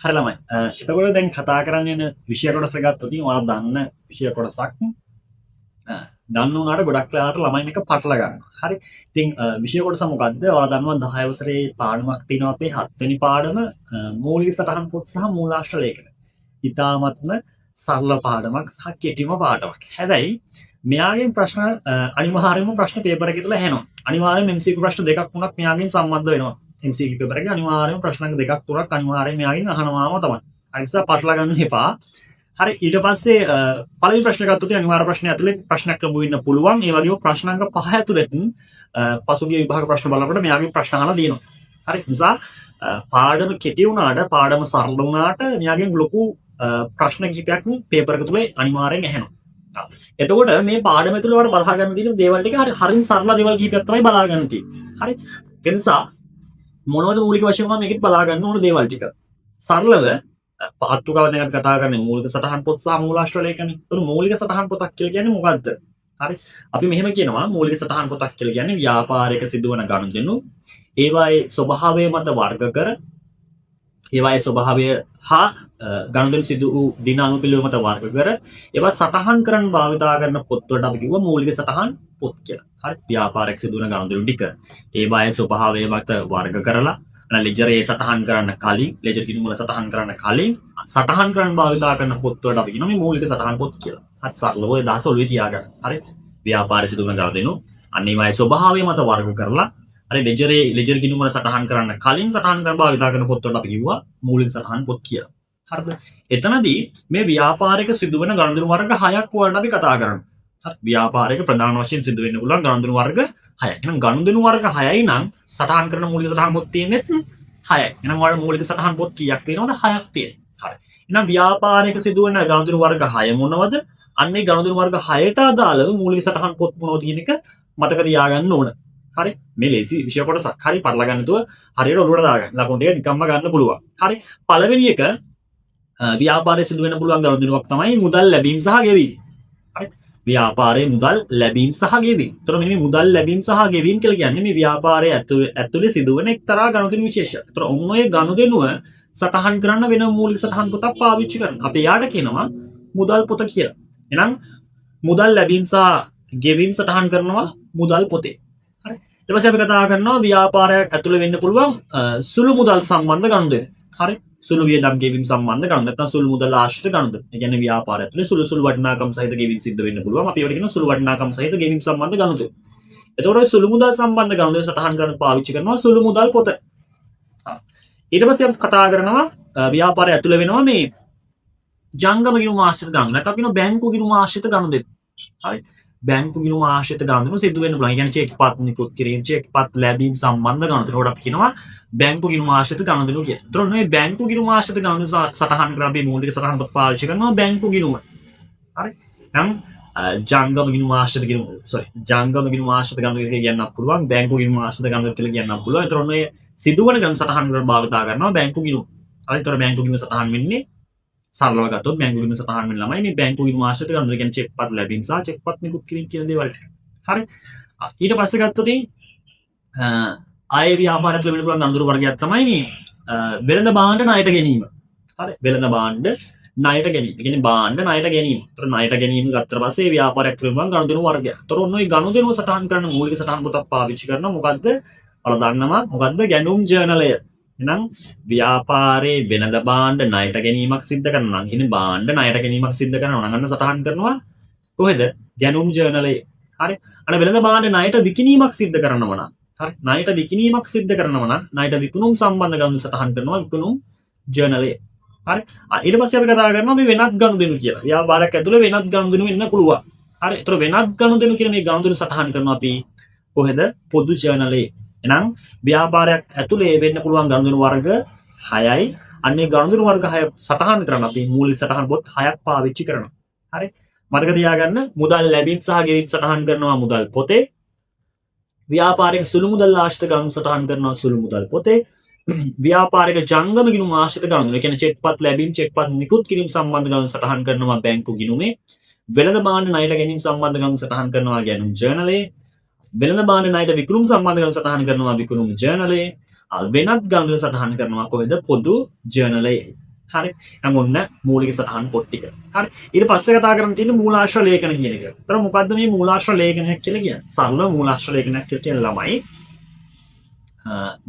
හරි ළමයි. එතකොට දැන් කතා කරන්න යන විෂය කොටස ගත්තොත් ඔයාලා දන්න විෂය කොටසක් දන්න උනාට ගොඩක් වෙලාවට ළමයි මේක පටල ගන්නවා. හරි. ඉතින් විෂය කොටස මොකද්ද? ඔයාලා දන්නවා 10 වසරේ පාඩමක් තියෙනවා අපේ 7 වෙනි පාඩම මූලික සටහන් පොත් සහ මූලාශ්‍ර ලේඛන. ඉතාමත්ම සරල පාඩමක් සහ කෙටිම පාඩමක්. හැබැයි මෙයාගෙන් ප්‍රශ්න අනිවාර්යයෙන්ම ප්‍රශ්න පේපර් එකේ තුල ඇහෙනවා. අනිවාර්යයෙන්ම MCQ ප්‍රශ්න දෙකක් තුනක් මෙයාගෙන් සම්බන්ධ වෙනවා. MCQ පේපර් එකේ අනිවාර්යයෙන්ම ප්‍රශ්න දෙකක් තුනක් අනිවාර්යයෙන් මෙයාගෙන් අහනවාම තමයි. හරි නිසා පටල ගන්න එපා. හරි ඊට පස්සේ පළවෙනි ප්‍රශ්න ගත්තොත් අනිවාර්ය ප්‍රශ්න ඇතුලේ ප්‍රශ්නයක් ලැබු වෙන්න පුළුවන්. ඒ වගේම ප්‍රශ්න අංක 5 ඇතුළත පසුගිය විභාග ප්‍රශ්න බලනකොට මෙයාගෙන් ප්‍රශ්න අහලා දිනනවා. හරි නිසා පාඩම කෙටි වුණාට පාඩම සරල වුණාට මෙයාගෙන් ලොකු ප්‍රශ්න කිහිපයක් පේපර් එක තුලේ අනිවාර්යෙන් ඇහෙනවා. එතකොට මේ පාඩම ඇතුළේ ඔයාලට බලා ගන්න තියෙන දේවල් ටික හරිය සරල දේවල් කිහිපයක් තමයි බලා ගන්න තියෙන්නේ. හරි. ඒ නිසා මොනවද මූලික වශයෙන්ම මේකෙත් බලා ගන්න ඕන දේවල් ටික. සරලව පාත්තුකව දැන් අපි කතා කරන්නේ මූලික සටහන් පොත් සහ මූලාශ්‍ර ලේඛනනේ. ඒතර මූලික සටහන් පොතක් කියලා කියන්නේ මොකද්ද? හරි. අපි මෙහෙම කියනවා මූලික සටහන් පොතක් කියලා කියන්නේ ව්‍යාපාරයක සිදුවන ගනුදෙනු, ඒවායේ ස්වභාවය මත වර්ග කර, ඒවායේ ස්වභාවය හා ගනුදෙනු සිදු වූ දින අනුපිළිවෙල මත වර්ග කර, ඒවා සටහන් කරන්න භාවිතා කරන පොත් වලට අපි කිව්වා මූලික සටහන් පොත් කියලා. හරි. ව්‍යාපාරයක සිදුවන ගනුදෙනු ටික ඒවායේ ස්වභාවය මත වර්ග කරලා ලෙජරේ සටහන් කරන්න කලින් ලෙජර් කිනුම වල සටහන් කරන්න කලින් සටහන් කරන්න භාවිතා කරන පොත් වලට අපි කියනවා මේ මූලික සටහන් පොත් කියලා. හරි සරලව ඔය දහස ඔළුවේ තියාගන්න. හරි. ව්‍යාපාරය සිදුවන ගනුදෙනු අනිවාර්ය ස්වභාවය මත වර්ග කරලා හරි ලෙජර් කිනුම වල සටහන් කරන්න කලින් සටහන් කරන්න භාවිතා කරන පොත් වලට අපි කිව්වා මූලික සටහන් පොත් කියලා. හරිද? එතනදී මේ ව්‍යාපාරික සිදුවන ගනුදෙනු වර්ග 6ක් වලට අපි කතා කරනවා. හරි. ව්‍යාපාරික ප්‍රධාන වශයෙන් සිදු වෙන්න පුළුවන් ගනුදෙනු වර්ග 6යි. එහෙනම් ගනුදෙනු වර්ග 6යි නම් සටහන් කරන මූලික සටහන් පොත් තියෙන්නේ 6යි. එහෙනම් වල මූලික සටහන් පොත් කීයක් තියෙනවද? 6ක් තියෙනවා. හරි. එහෙනම් ව්‍යාපාරයක සිදුවන ගනුදෙනු වර්ග 6 මොනවද? අන්නේ ගනුදෙනු වර්ග 6ට අදාළව මූලික සටහන් පොත් මොනවද කියන එක මතක තියාගන්න ඕන. හරි. මේ ලේසි විෂය කොටසක්. හරි පටල ගන්න තුව හරියට ඔළුවට දාගන්න. ලකුණු ටික නිකම්ම ගන්න පුළුවන්. හරි. පළවෙනි එක ව්‍යාපාරයේ සිදුවෙන්න පුළුවන් ගනුදෙනුවක් තමයි මුදල් ලැබීම සහ ගෙවීම. හරි. ව්‍යාපාරයේ මුදල් ලැබීම සහ ගෙවීම. ඒතර මේ මුදල් ලැබීම සහ ගෙවීම කියලා කියන්නේ මේ ව්‍යාපාරයේ ඇතුලේ සිදුවන එක්තරා ගනුදෙනු විශේෂයක්. ඒතර ඔය ගනුදෙනුව සටහන් කරන්න වෙන මූලික සටහන් පොතක් පාවිච්චි කරනවා. අපි යාට කියනවා මුදල් පොත කියලා. එහෙනම් මුදල් ලැබීම සහ ගෙවීම සටහන් කරනවා මුදල් පොතේ. හරි. ඊට පස්සේ අපි කතා කරනවා ව්‍යාපාරයක් ඇතුලේ වෙන්න පුළුවන් සුළු මුදල් සම්බන්ධ ගනුදෙනු. හරි. සුළු වියදම් ගෙවීම සම්බන්ධ ගනුදෙනු. නැත්නම් සුළු මුදල් ආශ්‍රිත ගනුදෙනු. ඒ කියන්නේ ව්‍යාපාරය ඇතුලේ සුළු වටිනාකම් සහිත ගෙවීම සිද්ධ වෙන්න පුළුවන්. අපි ඒවට කියනවා සුළු වටිනාකම් සහිත ගෙවීම සම්බන්ධ ගනුදෙනු. එතකොට සුළු මුදල් සම්බන්ධ ගනුදෙනු සටහන් කරන්න පාවිච්චි කරනවා සුළු මුදල් පොත. ඊට පස්සේ අපි කතා කරනවා ව්‍යාපාරය ඇතුලේ වෙනවා මේ ජංගම ගිණුම ආශ්‍රිත ගනුදෙනු. නැත්නම් කියනවා බැංකු ගිණුම ආශ්‍රිත ගනුදෙනු. හරි. බැංකු ගිණුම ආශ්‍රිත ගනුදෙනු සිදු වෙන්න පුළුවන්. ඒ කියන්නේ චෙක් පත් නිකුත් කිරීම, චෙක් පත් ලැබීම සම්බන්ධ ගනුදෙනු. ඒකට අපි කියනවා බැංකු ගිණුම ආශ්‍රිත ගනුදෙනු කියලා. ඒතර මේ බැංකු ගිණුම ආශ්‍රිත ගනුදෙනු සටහන් කරලා අපි මූලික සටහන් පොත් පාවිච්චි කරනවා බැංකු ගිණුම. හරි. නම් ජංගම ගිණුම ආශ්‍රිත ගිණුම ජංගම ගිණුම ආශ්‍රිත ගනුදෙනු කියලා කියන්නත් පුළුවන්. බැංකු ගිණුම ආශ්‍රිත ගනුදෙනු කියලා කියන්නත් පුළුවන්. ඒතර මේ සිදුවන ගණන් සටහන් කරලා භාවිතා කරනවා බැංකු ගිණුම. හරි. ඒතර බැංකු ගිණුම සටහන් වෙන්නේ සරලව ගත්තොත් බැංකු ගිණුම සටහන් වෙන ළමයි මේ බැංකු ගිණුම ආශ්‍රිත ගනුදෙනු කියන්නේ චෙක් පත් ලැබීම සහ චෙක් පත් නිකුත් කිරීම කියන දේවල් ටික. හරි. ඊට පස්සේ ගත්තොත් ආය ව්‍යාපාරය තුළ වෙන පුළුවන් ගනුදෙනු වර්ගයක් තමයි මේ වෙළඳ භාණ්ඩ ණයට ගැනීම. හරි. වෙළඳ භාණ්ඩ ණයට ගැනීම. ඒ කියන්නේ භාණ්ඩ ණයට ගැනීම. ඒතර ණයට ගැනීම ගත්තට පස්සේ ව්‍යාපාරයක් තුළ වෙන ගනුදෙනු වර්ගයක්. ඒතර ඔන්න ඔය ගනුදෙනුව සටහන් කරන මූලික සටහන් පොතක් පාවිච්චි කරනවා. මොකද්ද? ඔයාලා දන්නවා මොකද්ද? ගැනුම් ජර්නලය. එහෙනම් ව්‍යාපාරයේ වෙළඳ භාණ්ඩ ණයට ගැනීමක් සිද්ධ කරනවා නම් ඉතින් භාණ්ඩ ණයට ගැනීමක් සිද්ධ කරනවා නම් අන්න සටහන් කරනවා කොහෙද? ගැනුම් ජර්නලයේ. හරි. අර වෙළඳ භාණ්ඩ ණයට විකිණීමක් සිද්ධ කරනවා නම් හරි. ණයට විකිණීමක් සිද්ධ කරනවා නම් ණයට විකුණුම් සම්බන්ධ ගනුදෙනු සටහන් කරනවා විකුණුම් ජර්නලයේ. හරි. ඊට පස්සේ අපි කතා කරනවා මේ වෙනත් ගනුදෙනු කියලා. ව්‍යාපාරයක් ඇතුලේ වෙනත් ගනුදෙනු වෙන්න පුළුවන්. හරි. ඒතර වෙනත් ගනුදෙනු කියන මේ ගනුදෙනු සටහන් කරනවා අපි කොහෙද? පොදු ජර්නලයේ. එහෙනම් ව්‍යාපාරයක් ඇතුලේ වෙන්න පුළුවන් ගනුදෙනු වර්ග 6යි. අන්නේ ගනුදෙනු වර්ග 6 සටහන් කරන අපි මූලික සටහන් පොත් 6ක් පාවිච්චි කරනවා. හරි. මතක තියාගන්න මුදල් ලැබීම සහ ගෙවීම සටහන් කරනවා මුදල් පොතේ. ව්‍යාපාරික සුළු මුදල් ආශ්‍රිත ගනුදෙනු සටහන් කරනවා සුළු මුදල් පොතේ. ව්‍යාපාරික ජංගම ගිණුම ආශ්‍රිත ගනුදෙනු. ඒ කියන්නේ චෙක් පත් ලැබීම චෙක් පත් නිකුත් කිරීම සම්බන්ධ ගනුදෙනු සටහන් කරනවා බැංකු ගිණුමේ. වෙළඳ භාණ්ඩ ණයට ගැනීම සම්බන්ධ ගනුදෙනු සටහන් කරනවා ගැනුම් ජර්නලයේ. වෙළඳ භාණ්ඩ ණයට විකුණුම් සම්බන්ධ ගනුදෙනු සටහන් කරනවා විකුණුම් ජර්නලයේ. වෙනත් ගනුදෙනු සටහන් කරනවා කොහෙද? පොදු ජර්නලයේ. හරි. නම් ඔන්න මූලික සටහන් පොත් ටික. හරි. ඊට පස්සේ කතා කරන් තියෙන්නේ මූලාශ්‍ර ලේඛන කියන එක. ඒතර මොකද්ද මේ මූලාශ්‍ර ලේඛනයක් කියලා කියන්නේ? සරල මූලාශ්‍ර ලේඛනයක් කියලා ළමයි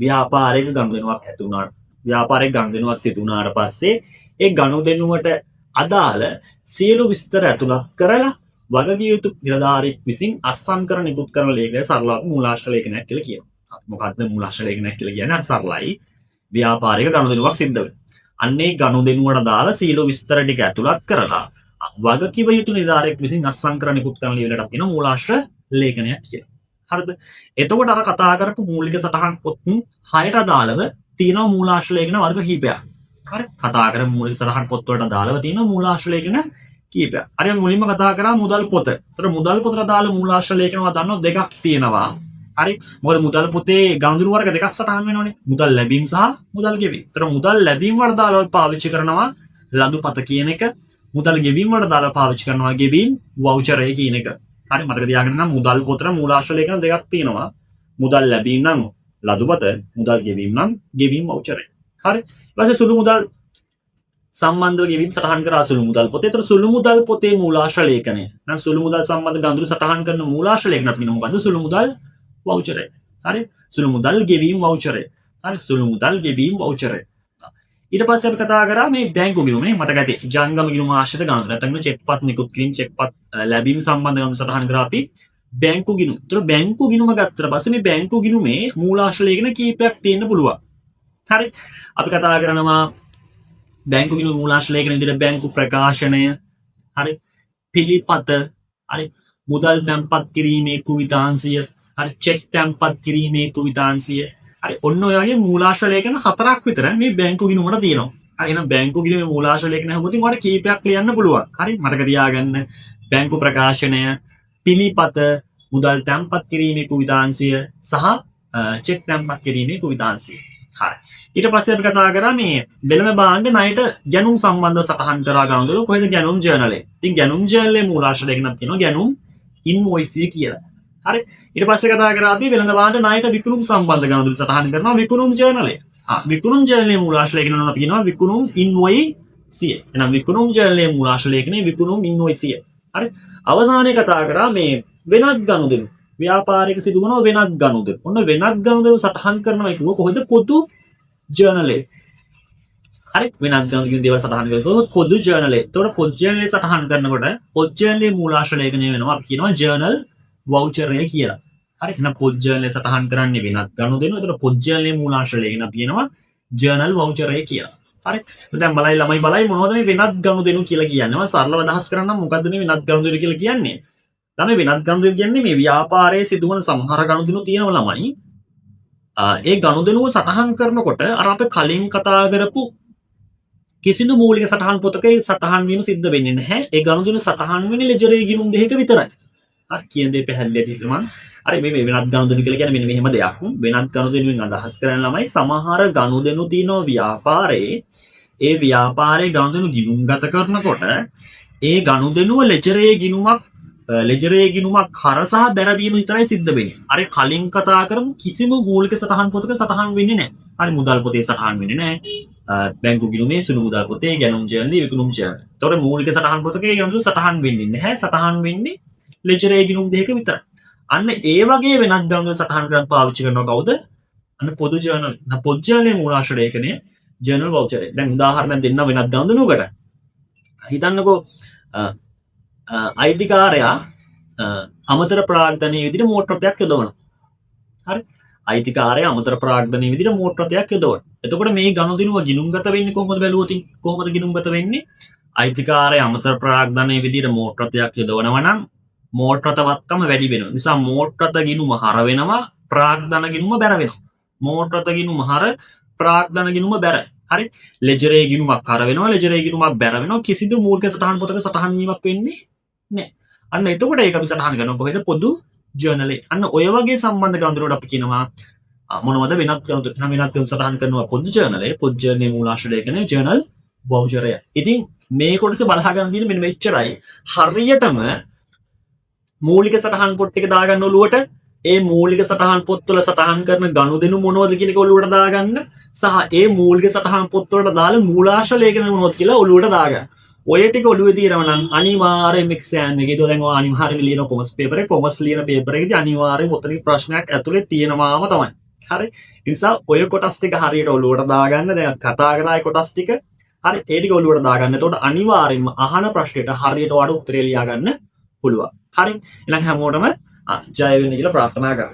ව්‍යාපාරික ගනුදෙනුවක් ඇති වුණාට ව්‍යාපාරික ගනුදෙනුවක් සිදු වුණාට පස්සේ ඒ ගනුදෙනුවට අදාළ සියලු විස්තර ඇතුළත් කරලා වගකිය යුතු නිලධාරියෙක් විසින් අත්සන් කර නිකුත් කරන ලේඛනය සරලව මූලාශ්‍ර ලේඛනයක් කියලා කියනවා. මොකද්ද මූලාශ්‍ර ලේඛනයක් කියලා කියන්නේ? සරලයි ව්‍යාපාරික ගනුදෙනුවක් සිද්ධ වෙනවා. අන්නේ ගනුදෙනුවට අදාළ සියලු විස්තර ටික ඇතුළත් කරලා වගකිව යුතු නිලධාරියෙක් විසින් අත්සන් කර නිකුත් කරන ලියවිලට කියන මූලාශ්‍ර ලේඛනයක් කියලා. හරිද? එතකොට අර කතා කරපු මූලික සටහන් පොත් 6ට අදාළව තියෙනවා මූලාශ්‍ර ලේඛන වර්ග කිහිපයක්. හරි? කතා කරපු මූලික සටහන් පොත් වලට අදාළව තියෙනවා මූලාශ්‍ර ලේඛන කිහිපයක්. හරි මුලින්ම කතා කරා මුදල් පොත. ඒතර මුදල් පොතට අදාළ මූලාශ්‍ර ලේඛන දන්නවා දෙකක් තියෙනවා. හරි? මොකද මුදල් පොතේ ගනුදෙනු වර්ග දෙකක් සටහන් වෙනවනේ. මුදල් ලැබීම සහ මුදල් ගෙවීම. ඒතර මුදල් ලැබීම වලට අදාළව පාවිච්චි කරනවා ලදු පත කියන එක. මුදල් ගෙවීම වලට අදාළව පාවිච්චි කරනවා ගෙවීම් වවුචරය කියන එක. හරි මතක තියාගන්න නම් මුදල් පොතට මූලාශ්‍ර ලේඛන දෙකක් තියෙනවා. මුදල් ලැබීම නම් ලදුපත, මුදල් ගෙවීම නම් ගෙවීම් වවුචරය. හරි. ඊට පස්සේ සුළු මුදල් සම්බන්ධව ගෙවීම සටහන් කරා සුළු මුදල් පොතේ. ඒතර සුළු මුදල් පොතේ මූලාශ්‍ර ලේඛනය. නම් සුළු මුදල් සම්බන්ධ ගනුදෙනු සටහන් කරන මූලාශ්‍ර ලේඛනත් කියනවා මොකද්ද? සුළු මුදල් වවුචරය. හරි. සුළු මුදල් ගෙවීම් වවුචරය. හරි. සුළු මුදල් ගෙවීම් වවුචරය. ඊට පස්සේ අපි කතා කරා මේ බැංකු ගිණුම නේ මතක ඇති. ජංගම ගිණුම ආශ්‍රිත ගණන්. නැත්නම් චෙක්පත් නිකුත් කිරීම චෙක්පත් ලැබීම සම්බන්ධ ගණන් සටහන් කරා අපි බැංකු ගිණුම. ඒතර බැංකු ගිණුම ගත්තට පස්සේ මේ බැංකු ගිණුමේ මූලාශ්‍ර ලේඛන කීපයක් තියෙන්න පුළුවන්. හරි. අපි කතා කරනවා බැංකු ගිණුම මූලාශ්‍ර ලේඛන විදිහට බැංකු ප්‍රකාශනය, හරි, පිළිපත, හරි, මුදල් තැන්පත් කිරීමේ කුවිතාංශය, හරි, චෙක් තැන්පත් කිරීමේ කුවිතාංශය. හරි ඔන්න ඔය වගේ මූලාශ්‍ර ලේඛන 4ක් විතර මේ බැංකු ගිණුමට තියෙනවා. හරි එහෙනම් බැංකු ගිණුමේ මූලාශ්‍ර ලේඛන හැමෝටම වල කීපයක් ලියන්න පුළුවන්. හරි මතක තියාගන්න බැංකු ප්‍රකාශනය, පිළිපත, මුදල් තැන්පත් කිරීමේ කුවිතාංශය සහ චෙක් තැන්පත් කිරීමේ කුවිතාංශය. හරි ඊට පස්සේ අපි කතා කරා මේ වෙළඳ භාණ්ඩ ණයට ගැනුම් සම්බන්ධව සටහන් කරා ගන්නදලු කොහෙද ගැනුම් ජර්නලේ. ඉතින් ගැනුම් ජර්නලේ මූලාශ්‍ර ලේඛනක් තියෙනවා ගැනුම් ඉන්වොයිස් කියලා. හරි ඊට පස්සේ කතා කරා අපි වෙළඳ භාණ්ඩ ණයට විකුණුම් සම්බන්ධ ගණන්වල සටහන් කරනවා විකුණුම් ජර්නලේ. විකුණුම් ජර්නලේ මූලාශ්‍ර ලේඛන නම් අපි කියනවා විකුණුම් ඉන්වොයිසිය. එහෙනම් විකුණුම් ජර්නලේ මූලාශ්‍ර ලේඛනේ විකුණුම් ඉන්වොයිසිය. හරි අවසානයේ කතා කරා මේ වෙනත් ගනුදෙනු ව්‍යාපාරික සිදුවන වෙනත් ගනුදෙනු. ඔන්න වෙනත් ගනුදෙනු සටහන් කරනවා කියුව කොහෙද? පොදු ජර්නලේ. හරි වෙනත් ගනුදෙනු දේවල් සටහන් කරනකොට පොදු ජර්නලේ. ඒතකොට පොදු ජර්නලේ සටහන් කරනකොට පොදු ජර්නලේ මූලාශ්‍ර ලේඛනය වෙනවා අපි කියනවා ජර්නල් වවුචරය කියලා. හරි එහෙනම් පොදු ජර්නලේ සටහන් කරන්නේ වෙනත් ගනුදෙනු. ඒතකොට පොදු ජර්නලේ මූලාශ්‍ර ලේඛන අපි කියනවා ජර්නල් වවුචරය කියලා. හරි දැන් බලයි ළමයි බලයි මොනවද මේ වෙනත් ගනුදෙනු කියලා කියන්නේ? මම සරලව අදහස් කරන්නම් මොකද්ද මේ වෙනත් ගනුදෙනු කියලා කියන්නේ? තමයි වෙනත් ගනුදෙනු කියන්නේ මේ ව්‍යාපාරයේ සිදුවන සමහර ගනුදෙනු තියෙනවා ළමයි. ඒ ගනුදෙනුව සටහන් කරනකොට අර අපි කලින් කතා කරපු කිසිදු මූලික සටහන් පොතක ඒ සටහන් වීම සිද්ධ වෙන්නේ නැහැ. ඒ ගනුදෙනු සටහන් වෙන්නේ ලෙජරේ ගිණුම් දෙකක විතරයි. හරි කියන දේ පැහැදිලිද හිතමන්. හරි මේ වෙනත් ගනුදෙනු කියලා කියන්නේ මෙන්න මෙහෙම දෙයක්. වෙනත් ගනුදෙනුවෙන් අදහස් කරන ළමයි සමහර ගනුදෙනු තියෙනවා ව්‍යාපාරයේ. ඒ ව්‍යාපාරයේ ගනුදෙනු ගිණුම්ගත කරනකොට ඒ ගනුදෙනුව ලෙජරේ ගිණුමක් හර සහ බැරවීම විතරයි සිද්ධ වෙන්නේ. අර කලින් කතා කරමු කිසිම මූලික සටහන් පොතක සටහන් වෙන්නේ නැහැ. හරි මුදල් පොතේ සටහන් වෙන්නේ නැහැ. බැංකු ගිණුමේ සුළු මුදල් පොතේ ගැනුම් ජර්නලේ විකුණුම් ජර්නල්. ඒතකොට මූලික සටහන් පොතක ගනුදෙනු සටහන් වෙන්නේ නැහැ. සටහන් වෙන්නේ ලෙජරේ ගිණුම් දෙකක විතරයි. අන්න ඒ වගේ වෙනත් ගනුදෙනු සටහන් කරන් පාවිච්චි කරනවා කවුද? අන්න පොදු ජර්නල්. පොදු ජර්නලේ මූලාශ්‍ර ලේඛනය ජර්නල් වවුචරේ. දැන් උදාහරණයක් දෙන්න වෙනත් ගනුදෙනුවකට. හිතන්නකෝ අයිතිකාරයා අමතර ප්‍රාග්ධනයේ විදිහට මෝටර රථයක් යොදවනවා. හරි අයිතිකාරයා අමතර ප්‍රාග්ධනයේ විදිහට මෝටර රථයක් යොදවනවා. එතකොට මේ ගනුදෙනුව ගිණුම්ගත වෙන්නේ කොහොමද බැලුවොත් කොහොමද ගිණුම්ගත වෙන්නේ? අයිතිකාරයා අමතර ප්‍රාග්ධනයේ විදිහට මෝටර රථයක් යොදවනවා නම් මෝටර රථ වත්කම වැඩි වෙනවා. නිසා මෝටර රථ ගිණුම හර වෙනවා ප්‍රාග්ධන ගිණුම බැර වෙනවා. මෝටර රථ ගිණුම හර ප්‍රාග්ධන ගිණුම බැර. හරි ලෙජරේ ගිණුමක් හර වෙනවා ලෙජරේ ගිණුමක් බැර වෙනවා. කිසිදු මූලික සටහන් පොතක සටහන් වීමක් වෙන්නේ නැහැ. අන්න එතකොට ඒක අපි සටහන් කරනවා කොහෙද? පොදු ජර්නලේ. අන්න ඔය වගේ සම්බන්ධ ගනුදෙනුවට අපි කියනවා මොනවද වෙනත් ගනුදෙනු සටහන් කරනවා පොදු ජර්නලේ. පොදු ජර්නලේ මූලාශ්‍ර ලේඛනය ජර්නල් වවුචරය. ඉතින් මේ කොටස බලහා ගන්න තියෙන මෙන්න මෙච්චරයි. හරියටම මූලික සටහන් පොත් ටික දාගන්න ඔලුවට ඒ මූලික සටහන් පොත්වල සටහන් කරන ගනුදෙනු මොනවද කියන එක ඔලුවට දාගන්න සහ ඒ මූලික සටහන් පොත්වලට දාලා මූලාශ්‍ර ලේඛන මොනවද කියලා ඔලුවට දාගන්න. ඔය ටික ඔලුවේ තියෙනවා නම් අනිවාර්යයෙන්ම එක්සෑම් එකේදී දැන් ඔය අනිවාර්යයෙන්ම ලියන කොමර්ස් පේපර් එක කොමර්ස් ලියන පේපර් එකේදී අනිවාර්යයෙන්ම ඔතන ප්‍රශ්නයක් ඇතුලේ තියෙනවාම තමයි. හරි. ඒ නිසා ඔය කොටස් ටික හරියට ඔලුවට දාගන්න. දැන් කතා කරන කොටස් ටික හරි ඒ ටික ඔලුවට දාගන්න. එතකොට අනිවාර්යයෙන්ම අහන ප්‍රශ්නෙට හරියට ඔයාලට උත්තරේ ලියා ගන්න පුළුවන්. හරි. එහෙනම් හැමෝටම ජය වෙන්න කියලා ප්‍රාර්ථනා කරනවා.